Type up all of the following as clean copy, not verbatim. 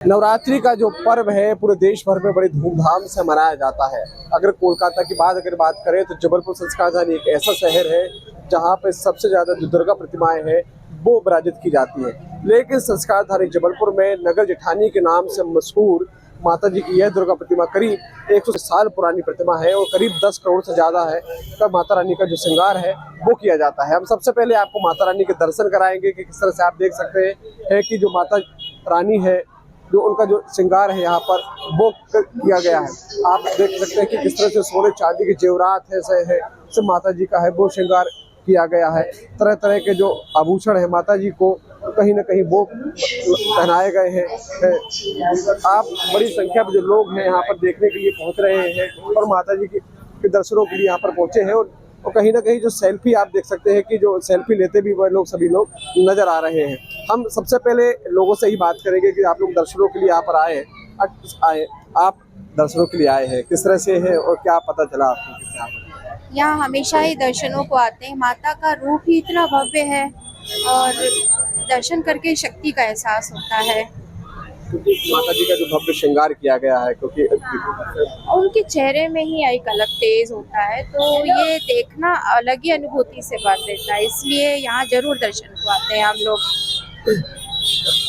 नवरात्रि का जो पर्व है पूरे देश भर में बड़ी धूमधाम से मनाया जाता है। अगर कोलकाता की बात करें तो जबलपुर संस्कारधानी एक ऐसा शहर है जहां पे सबसे ज्यादा जो दुर्गा प्रतिमाएं हैं वो विराजित की जाती है। लेकिन संस्कारधानी जबलपुर में नगर जेठानी के नाम से मशहूर माता जी की यह दुर्गा प्रतिमा करीब 100 साल पुरानी प्रतिमा है और करीब 10 करोड़ से ज्यादा है का माता रानी का जो श्रृंगार है वो किया जाता है। हम सबसे पहले आपको माता रानी के दर्शन कराएंगे कि किस तरह से आप देख सकते हैं कि जो माता रानी है जो उनका जो श्रृंगार है यहाँ पर वो किया गया है। आप देख सकते हैं कि किस तरह से सोने चांदी के जेवरात है सब माता जी का है वो श्रृंगार किया गया है। तरह तरह के जो आभूषण है माता जी को कहीं ना कहीं वो पहनाए गए हैं। आप बड़ी संख्या में जो लोग हैं यहाँ पर देखने के लिए पहुँच रहे हैं और माता जी के दर्शनों के लिए यहाँ पर पहुँचे हैं। और कहीं ना कहीं जो सेल्फी आप देख सकते हैं कि जो सेल्फी लेते भी वह लोग सभी लोग नजर आ रहे हैं। हम सबसे पहले लोगों से ही बात करेंगे कि आप लोग दर्शनों के लिए यहाँ पर आए आप दर्शनों के लिए आए हैं, किस तरह से है और क्या पता चला आपको? यहाँ हमेशा ही दर्शनों को आते हैं। माता का रूप ही इतना भव्य है और दर्शन करके शक्ति का एहसास होता है। क्योंकि माता जी का जो भव्य श्रृंगार किया गया है क्योंकि उनके चेहरे में ही एक अलग तेज होता है, तो ये देखना अलग ही अनुभूति से भर देता है। इसलिए यहाँ जरूर दर्शन को आते हैं हम लोग।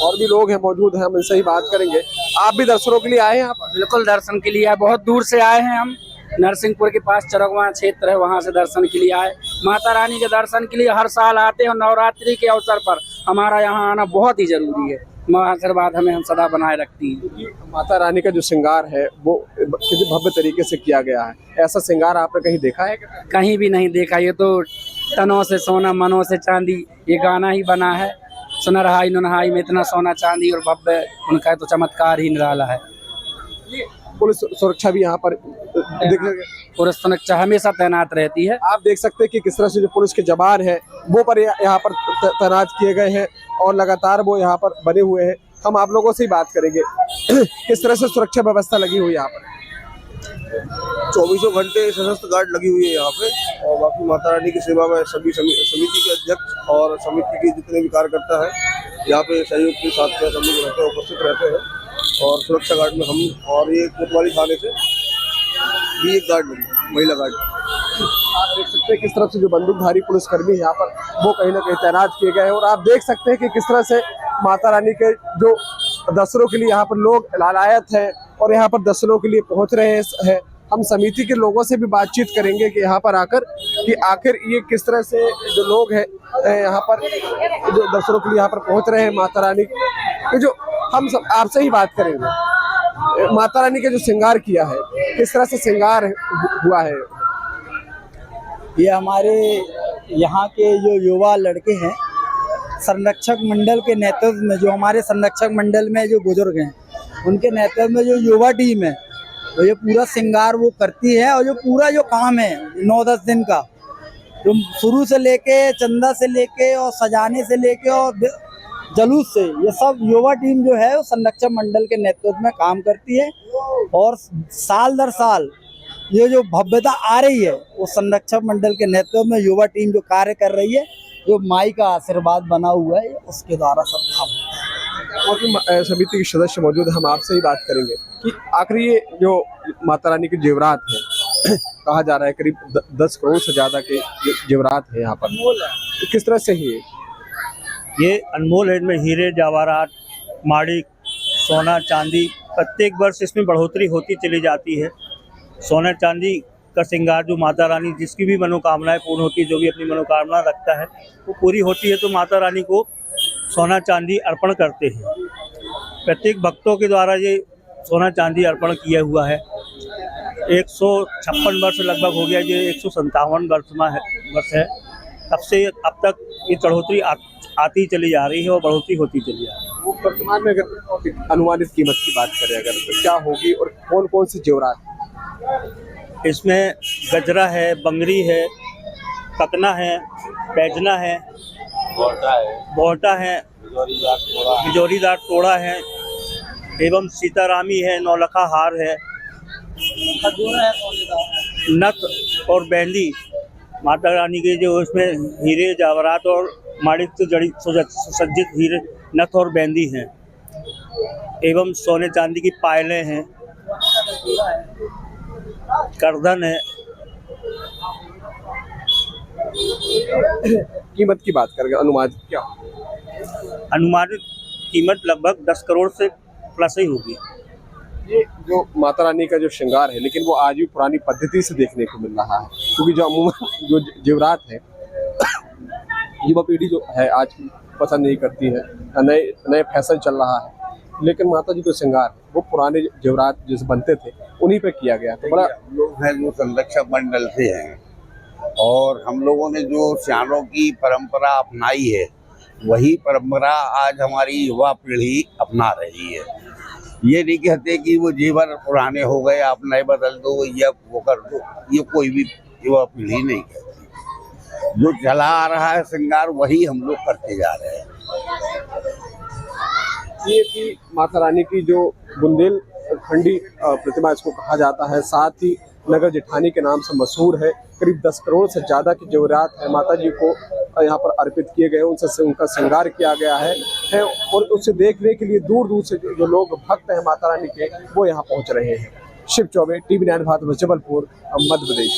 और भी लोग हैं मौजूद हैं, हम इनसे ही बात करेंगे। आप भी दर्शनों के लिए आए हैं? आप बिल्कुल दर्शन के लिए आए, बहुत दूर से आए हैं हम। नरसिंहपुर के पास चरगवा क्षेत्र है, वहाँ से दर्शन के लिए आए। माता रानी के दर्शन के लिए हर साल आते हैं और नवरात्रि के अवसर पर हमारा यहाँ आना बहुत ही जरूरी है। माँ आशीर्वाद हमें हम सदा बनाए रखती हैं। माता रानी का जो श्रृंगार है वो किसी भव्य तरीके से किया गया है, ऐसा श्रृंगार आपने कहीं देखा है? कहीं भी नहीं देखा। ये तो तनों से सोना मनों से चांदी, ये गाना ही बना है। सुनरहाई नुनहाई में इतना सोना चांदी और भव्य, उनका तो चमत्कार ही निराला है। पुलिस सुरक्षा भी यहाँ पर पुलिस सुरक्षा हमेशा तैनात रहती है। आप देख सकते हैं कि किस तरह से जो पुलिस के जवान है वो पर यहाँ पर तैनात किए गए हैं और लगातार वो यहाँ पर बने हुए हैं। हम आप लोगों से ही बात करेंगे किस तरह से सुरक्षा व्यवस्था लगी हुई है यहाँ पर? 24 घंटे सशस्त्र गार्ड लगी हुई है यहाँ पे और बाकी माता रानी की सेवा में सभी समिति के अध्यक्ष और समिति के जितने भी कार्यकर्ता हैं यहाँ पे सहयोग के साथ में सब लोग रहते हैं, उपस्थित रहते हैं। और सुरक्षा गार्ड में हम और ये कोतवाली थाने से भी एक गार्ड लगी, महिला गार्ड। आप देख सकते हैं किस तरह से जो बंदूकधारी पुलिसकर्मी यहाँ पर वो कहीं ना कहीं तैनात किए गए हैं और आप देख सकते हैं कि किस तरह से माता रानी के जो दर्शनों के लिए यहाँ पर लोग लालायत हैं और यहाँ पर दर्शनों के लिए पहुँच रहे हैं। हम समिति के लोगों से भी बातचीत करेंगे कि यहाँ पर आकर कि आखिर ये किस तरह से जो लोग हैं यहाँ पर जो दर्शनों के लिए यहाँ पर पहुँच रहे हैं माता रानी के जो हम सब आपसे ही बात करेंगे। माता रानी का जो श्रृंगार किया है किस तरह से श्रृंगार हुआ है? ये हमारे यहाँ के जो युवा लड़के हैं संरक्षक मंडल के नेतृत्व में, जो हमारे संरक्षक मंडल में जो बुजुर्ग हैं उनके नेतृत्व में जो युवा टीम है तो ये पूरा श्रृंगार वो करती है। और जो पूरा जो काम है 9-10 दिन का, जो शुरू से लेके चंदा से लेके और सजाने से लेके और जलूस से, ये सब युवा टीम जो है वो संरक्षक मंडल के नेतृत्व में काम करती है। और साल दर साल ये जो भव्यता आ रही है वो संरक्षक मंडल के नेतृत्व में युवा टीम जो कार्य कर रही है, जो माई का आशीर्वाद बना हुआ है उसके द्वारा सब काम। और समिति के सदस्य मौजूद, हम आपसे ही बात करेंगे कि आखिर ये जो माता रानी के जेवरात है कहा जा रहा है करीब 10 करोड़ से ज्यादा के जेवरात है यहाँ पर, तो किस तरह से ही ये अनमोल है। इनमें हीरे जवाहरात माणिक सोना चांदी प्रत्येक वर्ष इसमें बढ़ोतरी होती चली जाती है। सोना चांदी का श्रृंगार जो माता रानी जिसकी भी मनोकामनाएं पूर्ण होती है, जो भी अपनी मनोकामना रखता है वो पूरी होती है, तो माता रानी को सोना चांदी अर्पण करते हैं। प्रत्येक भक्तों के द्वारा ये सोना चांदी अर्पण किया हुआ है। 156 वर्ष लगभग हो गया, ये 157 वर्ष है। तब से अब तक ये चढ़ोतरी आती चली जा रही है और बढ़ोतरी होती चली जा रही है। वो वर्तमान में अगर अनुमानित कीमत की बात करें अगर तो क्या होगी और कौन कौन सी जेवरात? इसमें गजरा है, बंगरी है, ककना है, पैजना है, बोहटा है, बिजोरीदार तोड़ा है एवं सीतारामी है, नौलखा हार है, नथ और बैंदी माता रानी के जो इसमें हीरे जवाहरात और माणिक से जड़ी सुसज्जित हीरे नथ और बैंदी हैं। एवं सोने चांदी की पायलें हैं, करधन है। कीमत की बात करें, अनुमानित क्या? अनुमानित कीमत लगभग 10 करोड़ से प्लस ही होगी। ये जो माता रानी का जो श्रृंगार है, लेकिन वो आज भी पुरानी पद्धति से देखने को मिल रहा है, क्योंकि जो अमूमन जो जेवरात है युवा पीढ़ी जो है आज की पसंद नहीं करती है, नए नए फैशन चल रहा है, लेकिन माता जी का श्रृंगार वो पुराने जेवरात जैसे बनते थे उन्हीं पे किया गया। तो बड़ा हम लोग हैं जो संरक्षक मंडल से हैं और हम लोगों ने जो सियानों की परंपरा अपनाई है वही परंपरा आज हमारी युवा पीढ़ी अपना रही है। ये नहीं कहते कि वो जेवर पुराने हो गए आप नए बदल दो या वो कर दो, ये कोई भी युवा पीढ़ी नहीं कहती। जो चला आ रहा है श्रृंगार वही हम लोग करते जा रहे हैं। ये कि माता रानी की जो बुंदेलखंडी प्रतिमा इसको कहा जाता है, साथ ही नगर जेठानी के नाम से मशहूर है। करीब 10 करोड़ से ज़्यादा की जेवरात है माता जी को यहाँ पर अर्पित किए गए, उनसे उनका श्रृंगार किया गया है और उसे देखने के लिए दूर दूर से जो लोग भक्त हैं माता रानी के वो यहाँ पहुँच रहे हैं। शिव चौबे, TV9 भारत, जबलपुर, मध्य प्रदेश।